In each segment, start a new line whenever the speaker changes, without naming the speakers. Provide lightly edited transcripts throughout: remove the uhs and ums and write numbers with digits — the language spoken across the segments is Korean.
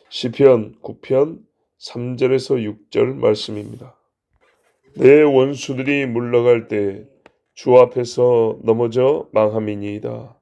시편 9편 3절에서 6절 말씀입니다. 내 원수들이 물러갈 때 주 앞에서 넘어져 망함이니이다.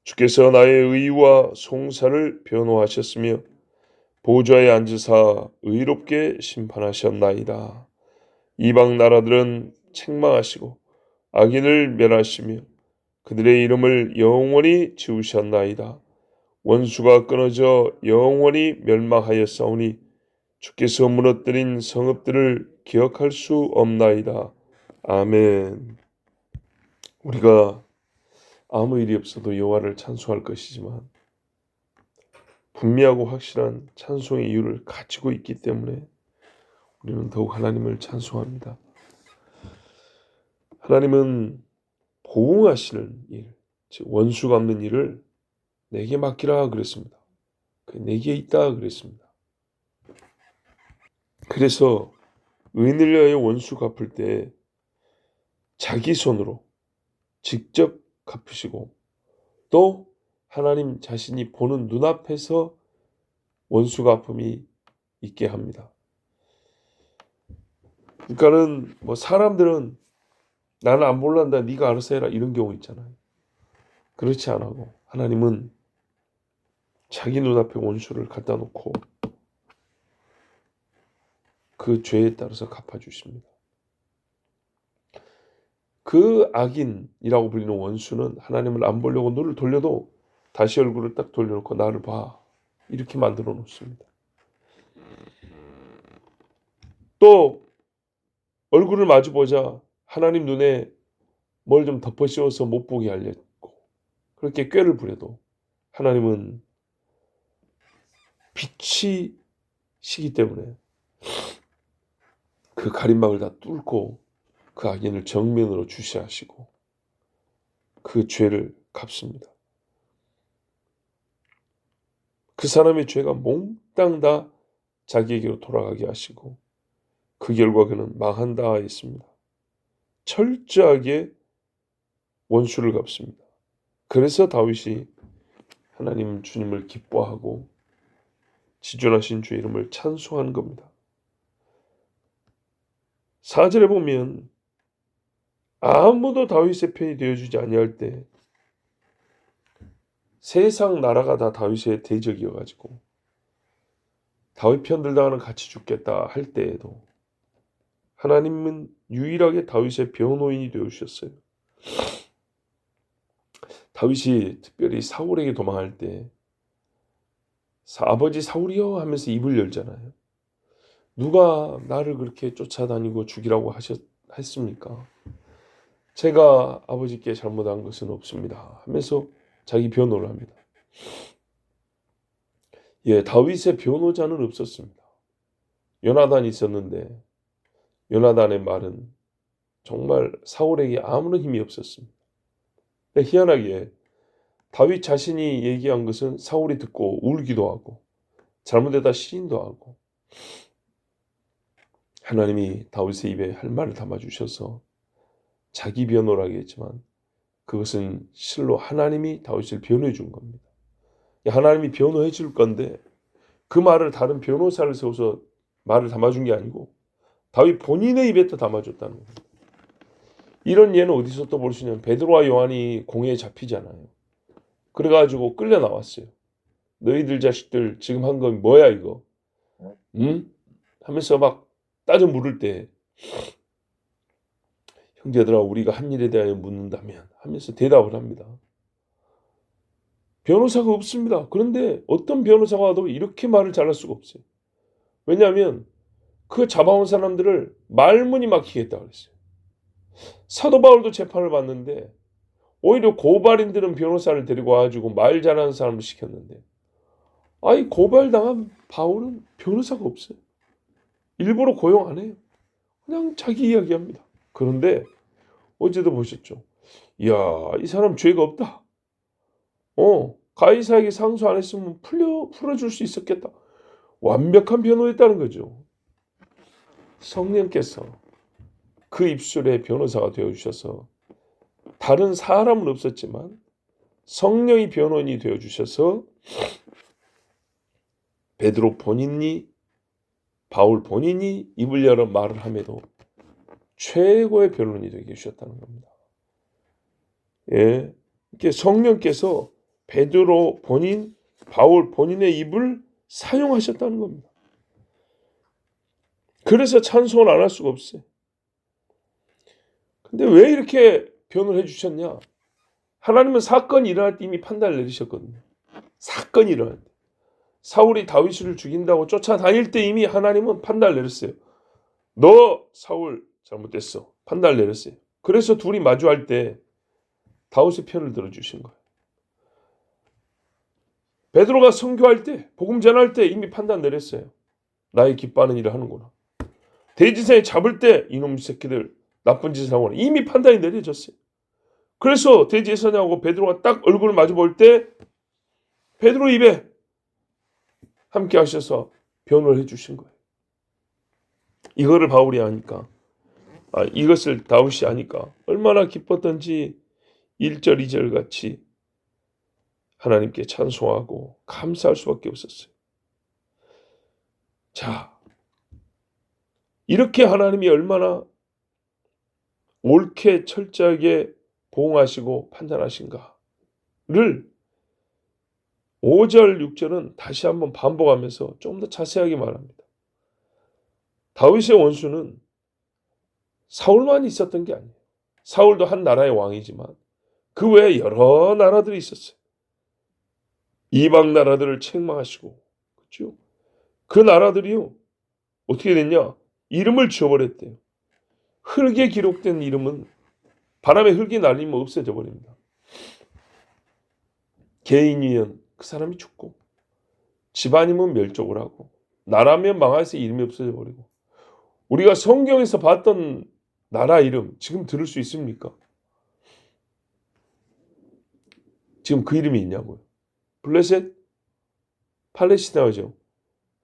주께서 나의 의와 송사를 변호하셨으며 보좌에 앉으사 의롭게 심판하셨나이다. 이방 나라들은 책망하시고 악인을 멸하시며 그들의 이름을 영원히 지우셨나이다. 원수가 끊어져 영원히 멸망하였사오니 주께서 무너뜨린 성읍들을 기억할 수 없나이다. 아멘. 우리가 아무 일이 없어도 여호와를 찬송할 것이지만 분명하고 확실한 찬송의 이유를 가지고 있기 때문에 우리는 더욱 하나님을 찬송합니다. 하나님은 보응하시는 일, 즉 원수가 없는 일을 내게 맡기라 그랬습니다. 내게 있다 그랬습니다. 그래서 의인을 위하여 원수 갚을 때 자기 손으로 직접 갚으시고 또 하나님 자신이 보는 눈앞에서 원수 갚음이 있게 합니다. 그러니까는 사람들은 나는 안 몰란다, 네가 알아서 해라 이런 경우 있잖아요. 그렇지 않고 하나님은 자기 눈앞에 원수를 갖다 놓고 그 죄에 따라서 갚아주십니다. 그 악인이라고 불리는 원수는 하나님을 안 보려고 눈을 돌려도 다시 얼굴을 딱 돌려놓고 나를 봐 이렇게 만들어 놓습니다. 또 얼굴을 마주보자 하나님 눈에 뭘 좀 덮어 씌워서 못 보게 하려고 그렇게 꾀를 부려도 하나님은 빛이시기 때문에 그 가림막을 다 뚫고 그 악인을 정면으로 주시하시고 그 죄를 갚습니다. 그 사람의 죄가 몽땅 다 자기에게로 돌아가게 하시고 그 결과 그는 망한다 했습니다. 철저하게 원수를 갚습니다. 그래서 다윗이 하나님 주님을 기뻐하고 지존하신 주의 이름을 찬송하는 겁니다. 4절에 보면 아무도 다윗의 편이 되어주지 아니할 때 세상 나라가 다 다윗의 대적이어가지고 다윗 편 들다가는 같이 죽겠다 할 때에도 하나님은 유일하게 다윗의 변호인이 되어주셨어요. 다윗이 특별히 사울에게 도망할 때 아버지 사울이여 하면서 입을 열잖아요. 누가 나를 그렇게 쫓아다니고 죽이라고 했습니까? 제가 아버지께 잘못한 것은 없습니다 하면서 자기 변호를 합니다. 다윗의 변호자는 없었습니다. 요나단이 있었는데 요나단의 말은 정말 사울에게 아무런 힘이 없었습니다. 희한하게 다윗 자신이 얘기한 것은 사울이 듣고 울기도 하고 잘못되다 시인도 하고 하나님이 다윗의 입에 할 말을 담아주셔서 자기 변호를 하겠지만 그것은 실로 하나님이 다윗을 변호해 준 겁니다. 하나님이 변호해 줄 건데 그 말을 다른 변호사를 세워서 말을 담아준 게 아니고 다윗 본인의 입에다 담아줬다는 겁니다. 이런 예는 어디서 또 볼 수 있냐면 베드로와 요한이 공회에 잡히잖아요. 그래가지고 끌려 나왔어요. 너희들 자식들 지금 한 건 뭐야 이거? 응? 하면서 막 따져 물을 때 형제들아 우리가 한 일에 대하여 묻는다면 하면서 대답을 합니다. 변호사가 없습니다. 그런데 어떤 변호사가 와도 이렇게 말을 잘할 수가 없어요. 왜냐하면 그 잡아온 사람들을 말문이 막히겠다 그랬어요. 사도 바울도 재판을 받는데 오히려 고발인들은 변호사를 데리고 와가지고 말 잘하는 사람을 시켰는데 고발당한 바울은 변호사가 없어요. 일부러 고용 안 해요. 그냥 자기 이야기합니다. 그런데 어제도 보셨죠. 이야 이 사람 죄가 없다. 가이사에게 상소 안 했으면 풀어줄 수 있었겠다. 완벽한 변호했다는 거죠. 성령께서 그 입술의 변호사가 되어주셔서 다른 사람은 없었지만 성령이 변호인이 되어주셔서 베드로 본인이 바울 본인이 입을 열어 말을 함에도 최고의 변론이 되게 해주셨다는 겁니다. 예, 이렇게 성령께서 베드로 본인, 바울 본인의 입을 사용하셨다는 겁니다. 그래서 찬송을 안 할 수가 없어요. 근데 왜 이렇게 변호를 해주셨냐? 하나님은 사건이 일어날 때 이미 판단을 내리셨거든요. 사건이 일어날 때. 사울이 다윗을 죽인다고 쫓아다닐 때 이미 하나님은 판단을 내렸어요. 너 사울 잘못됐어. 판단을 내렸어요. 그래서 둘이 마주할 때 다윗의 편을 들어주신 거예요. 베드로가 선교할 때, 복음 전할 때 이미 판단 내렸어요. 나의 기뻐하는 일을 하는구나. 대지사에 잡을 때 이놈 새끼들 나쁜 짓을 하구나. 이미 판단이 내려졌어요. 그래서 대제사장하고 베드로가 딱 얼굴을 마주 볼 때 베드로 입에 함께 하셔서 변호를 해주신 거예요. 이거를 바울이 아니까, 이것을 다윗이 아니까 얼마나 기뻤던지 1절 2절 같이 하나님께 찬송하고 감사할 수밖에 없었어요. 자, 이렇게 하나님이 얼마나 옳게 철저하게 보응하시고 판단하신가를 5절 6절은 다시 한번 반복하면서 좀 더 자세하게 말합니다. 다윗의 원수는 사울만 있었던 게 아니에요. 사울도 한 나라의 왕이지만 그 외에 여러 나라들이 있었어요. 이방 나라들을 책망하시고, 그렇죠? 그 나라들이요 어떻게 됐냐? 이름을 지워버렸대요. 흙에 기록된 이름은 바람에 흙이 날리면 없어져 버립니다. 개인이면 그 사람이 죽고, 집안이면 멸족을 하고, 나라면 망해서 이름이 없어져 버리고. 우리가 성경에서 봤던 나라 이름 지금 들을 수 있습니까? 지금 그 이름이 있냐고요. 블레셋? 팔레스타인이죠.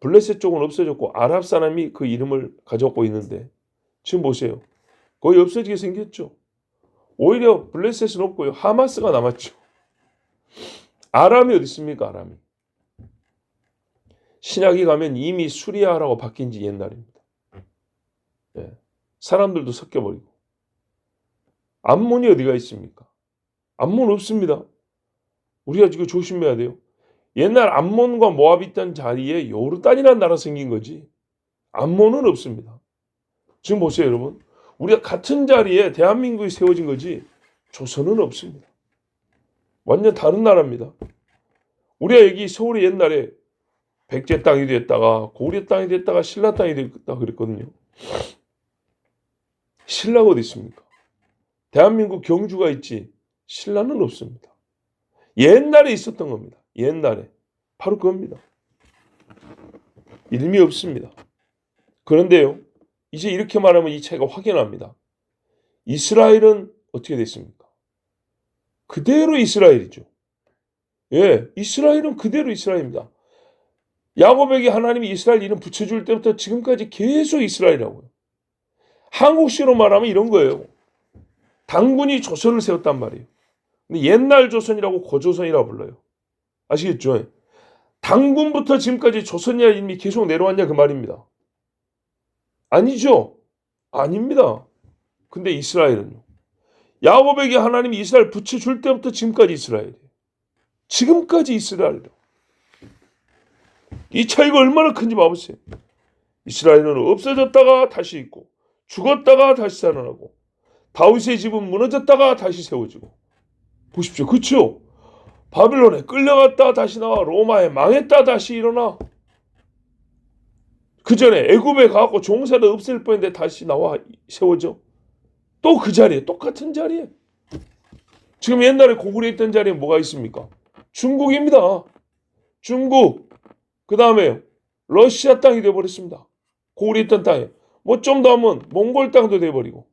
블레셋 쪽은 없어졌고 아랍 사람이 그 이름을 가져고 있는데 지금 보세요. 거의 없어지게 생겼죠. 오히려 블레셋은 없고요. 하마스가 남았죠. 아람이 어디 있습니까? 아람이. 신약에 가면 이미 수리아라고 바뀐 지 옛날입니다. 네. 사람들도 섞여버리고. 암몬이 어디가 있습니까? 암몬 없습니다. 우리가 지금 조심해야 돼요. 옛날 암몬과 모압이 있던 자리에 요르단이라는 나라 생긴 거지. 암몬은 없습니다. 지금 보세요, 여러분. 우리가 같은 자리에 대한민국이 세워진 거지 조선은 없습니다. 완전 다른 나라입니다. 우리가 여기 서울이 옛날에 백제 땅이 됐다가 고려 땅이 됐다가 신라 땅이 됐다 그랬거든요. 신라가 어디 있습니까? 대한민국 경주가 있지 신라는 없습니다. 옛날에 있었던 겁니다. 옛날에. 바로 그겁니다. 이름이 없습니다. 그런데요. 이제 이렇게 말하면 이 차이가 확연합니다. 이스라엘은 어떻게 됐습니까? 그대로 이스라엘이죠. 예, 이스라엘은 그대로 이스라엘입니다. 야곱에게 하나님이 이스라엘 이름 붙여줄 때부터 지금까지 계속 이스라엘이라고요. 한국식으로 말하면 이런 거예요. 당군이 조선을 세웠단 말이에요. 근데 옛날 조선이라고 고조선이라고 불러요. 아시겠죠? 당군부터 지금까지 조선이라는 이름이 계속 내려왔냐 그 말입니다. 아니죠. 아닙니다. 근데 이스라엘은요. 야곱에게 하나님이 이스라엘 붙여줄 때부터 지금까지 이스라엘이에요. 지금까지 이스라엘이에요. 이 차이가 얼마나 큰지 봐보세요. 이스라엘은 없어졌다가 다시 있고 죽었다가 다시 살아나고 다윗의 집은 무너졌다가 다시 세워지고 보십시오. 그렇죠? 바빌론에 끌려갔다 다시 나와 로마에 망했다 다시 일어나 그 전에 애굽에 가고 종사를 없앨 뻔했는데 다시 나와 세워져. 또 그 자리에 똑같은 자리에 지금 옛날에 고구려에 있던 자리에 뭐가 있습니까? 중국입니다. 중국 그 다음에 러시아 땅이 되어버렸습니다. 고구려에 있던 땅에 뭐 좀 더 하면 몽골 땅도 돼버리고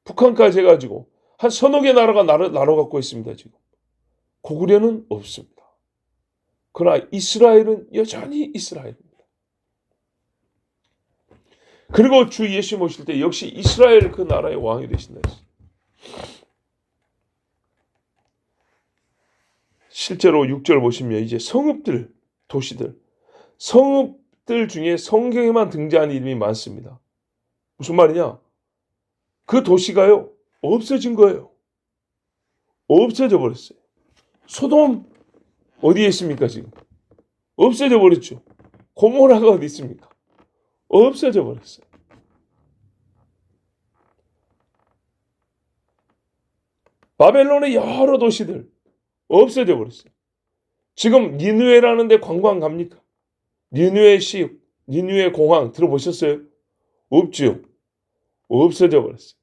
북한까지 해가지고 한 서너 개 나라가 나눠 갖고 있습니다. 지금 고구려는 없습니다. 그러나 이스라엘은 여전히 이스라엘입니다. 그리고 주 예수 모실 때 역시 이스라엘 그 나라의 왕이 되신다 했어요. 실제로 6절 보시면 이제 성읍들, 도시들 성읍들 중에 성경에만 등장하는 이름이 많습니다. 무슨 말이냐? 그 도시가요, 없어진 거예요. 없어져 버렸어요. 소돔 어디에 있습니까, 지금? 없어져 버렸죠. 고모라가 어디 있습니까? 없어져 버렸어요. 바벨론의 여러 도시들 없어져 버렸어요. 지금 니느웨라는 데 관광 갑니까? 니느웨 시, 니느웨 공항 들어보셨어요? 없죠. 없어져 버렸어요.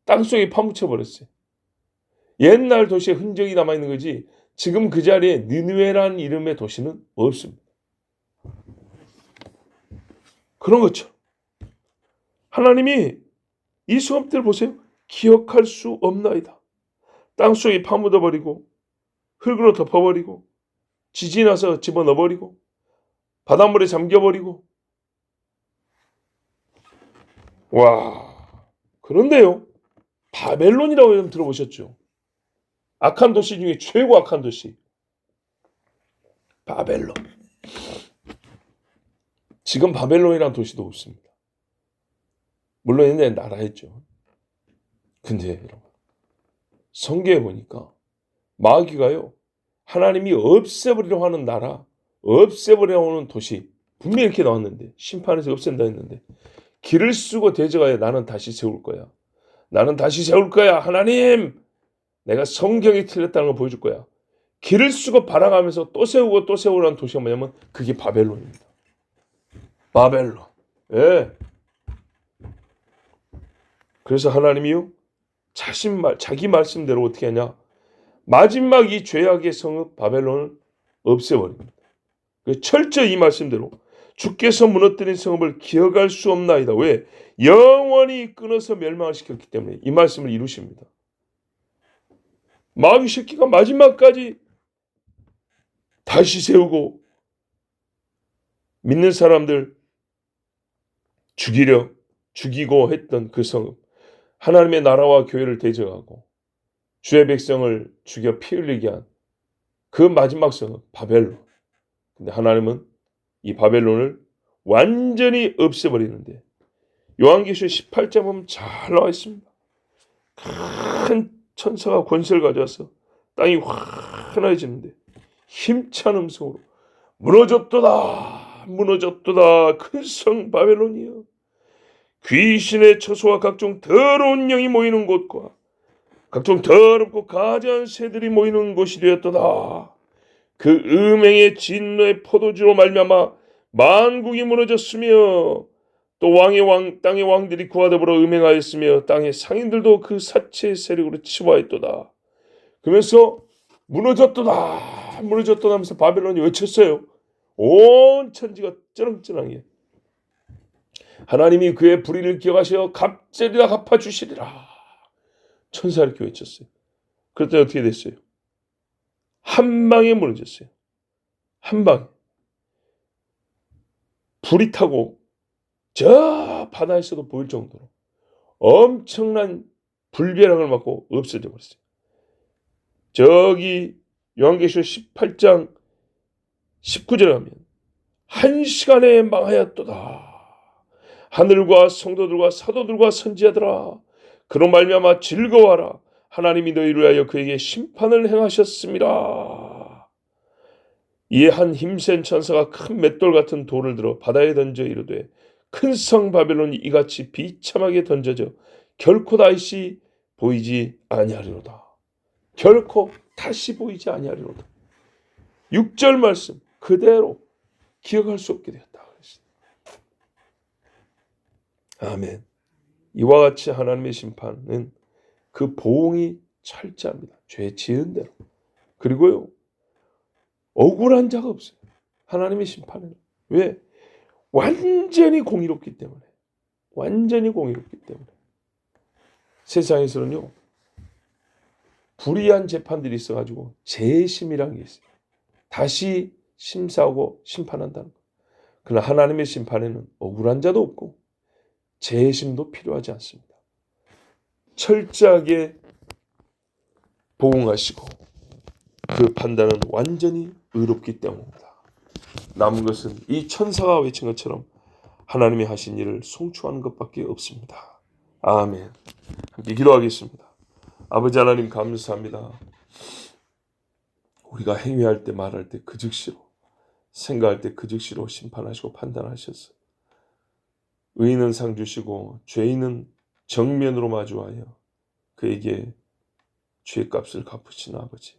땅속에 파묻혀 버렸어요. 옛날 도시의 흔적이 남아있는 거지 지금 그 자리에 니느웨라는 이름의 도시는 없습니다. 그런 것처럼 하나님이 이 성읍들 보세요. 기억할 수 없나이다. 땅속에 파묻어버리고 흙으로 덮어버리고 지진이 나서 집어넣어버리고 바닷물에 잠겨버리고. 와, 그런데요, 바벨론이라고 좀 들어보셨죠? 악한 도시 중에 최고 악한 도시 바벨론. 지금 바벨론이라는 도시도 없습니다. 물론 옛날에 나라였죠. 근데 여러분, 성경에 보니까 마귀가요, 하나님이 없애버리려고 하는 나라, 없애버리려고 하는 도시 분명히 이렇게 나왔는데, 심판에서 없앤다 했는데, 길을 쓰고 대적하여 나는 다시 세울 거야. 나는 다시 세울 거야. 하나님, 내가 성경이 틀렸다는 걸 보여줄 거야. 길을 쓰고 바라가면서 또 세우고 또 세우라는 도시가 뭐냐면 그게 바벨론입니다. 바벨론. 예. 그래서 하나님이요, 자기 말씀대로 어떻게 하냐? 마지막 이 죄악의 성읍 바벨론을 없애버립니다. 철저히 이 말씀대로 주께서 무너뜨린 성읍을 기억할 수 없나이다. 왜? 영원히 끊어서 멸망을 시켰기 때문에 이 말씀을 이루십니다. 마귀 새끼가 마지막까지 다시 세우고 믿는 사람들 죽이고 했던 그 성읍, 하나님의 나라와 교회를 대적하고 주의 백성을 죽여 피 흘리게 한 그 마지막 성읍 바벨론. 근데 하나님은 이 바벨론을 완전히 없애버리는데, 요한계시록 18장 보면 잘 나와 있습니다. 큰 천사가 권세를 가져와서 땅이 환해지는데 힘찬 음성으로 무너졌도다 무너졌도다 큰 성 바벨론이여, 귀신의 처소와 각종 더러운 영이 모이는 곳과 각종 더럽고 가증한 새들이 모이는 곳이 되었도다. 그 음행의 진노의 포도주로 말미암아 만국이 무너졌으며 또 땅의 왕들이 그와 더불어 음행하였으며 땅의 상인들도 그 사체의 세력으로 치부하였도다. 그러면서 무너졌도다 무너졌도다 하면서 바벨론이 외쳤어요. 온 천지가 쩌렁쩌렁해. 하나님이 그의 불의를 기억하시어 갑절이라 갚아주시리라. 천사 이렇게 외쳤어요. 그랬더니 어떻게 됐어요? 한 방에 무너졌어요. 한 방에. 불이 타고 저 바다에서도 보일 정도로 엄청난 불벼락을 맞고 없어져 버렸어요. 저기 요한계시록 18장 19절에 가면 1시간에 망하였도다. 하늘과 성도들과 사도들과 선지자들아, 그로 말미암아 즐거워하라. 하나님이 너희를 위하여 그에게 심판을 행하셨습니다. 이에 한 힘센 천사가 큰 맷돌 같은 돌을 들어 바다에 던져 이르되, 큰 성 바벨론이 이같이 비참하게 던져져 결코 다시 보이지 아니하리로다. 결코 다시 보이지 아니하리로다. 6절 말씀 그대로 기억할 수 없게 되었다. 아멘. 이와 같이 하나님의 심판은 그 보응이 철저합니다. 죄 지은 대로. 그리고요, 억울한 자가 없어요. 하나님의 심판은. 왜? 완전히 공의롭기 때문에. 완전히 공의롭기 때문에. 세상에서는요, 불의한 재판들이 있어가지고 재심이라는 게 있어요. 다시 심사하고 심판한다는 거. 그러나 하나님의 심판에는 억울한 자도 없고 재심도 필요하지 않습니다. 철저하게 보응하시고 그 판단은 완전히 의롭기 때문입니다. 남은 것은 이 천사가 외친 것처럼 하나님이 하신 일을 송축하는 것밖에 없습니다. 아멘. 함께 기도하겠습니다. 아버지 하나님 감사합니다. 우리가 행위할 때 말할 때 그 즉시로 생각할 때 그 즉시로 심판하시고 판단하셔서 의인은 상 주시고 죄인은 정면으로 마주하여 그에게 죄의 값을 갚으시는 아버지.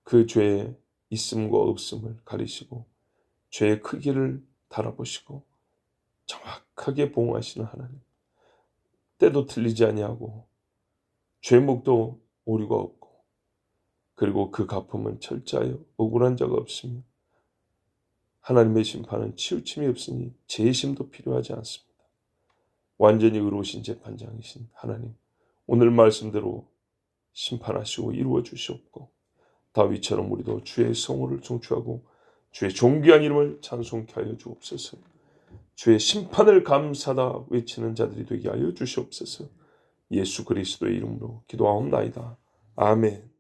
그 죄의 있음과 없음을 가리시고 죄의 크기를 달아보시고 정확하게 보응하시는 하나님. 때도 틀리지 아니하고 죄목도 오류가 없고 그리고 그 갚음은 철저하여 억울한 자가 없으며 하나님의 심판은 치우침이 없으니 재심도 필요하지 않습니다. 완전히 의로우신 재판장이신 하나님, 오늘 말씀대로 심판하시고 이루어 주시옵고 다윗처럼 우리도 주의 성호를 송축하고 주의 존귀한 이름을 찬송케 하여 주옵소서. 주의 심판을 감사다 외치는 자들이 되게 하여 주시옵소서. 예수 그리스도의 이름으로 기도하옵나이다. 아멘.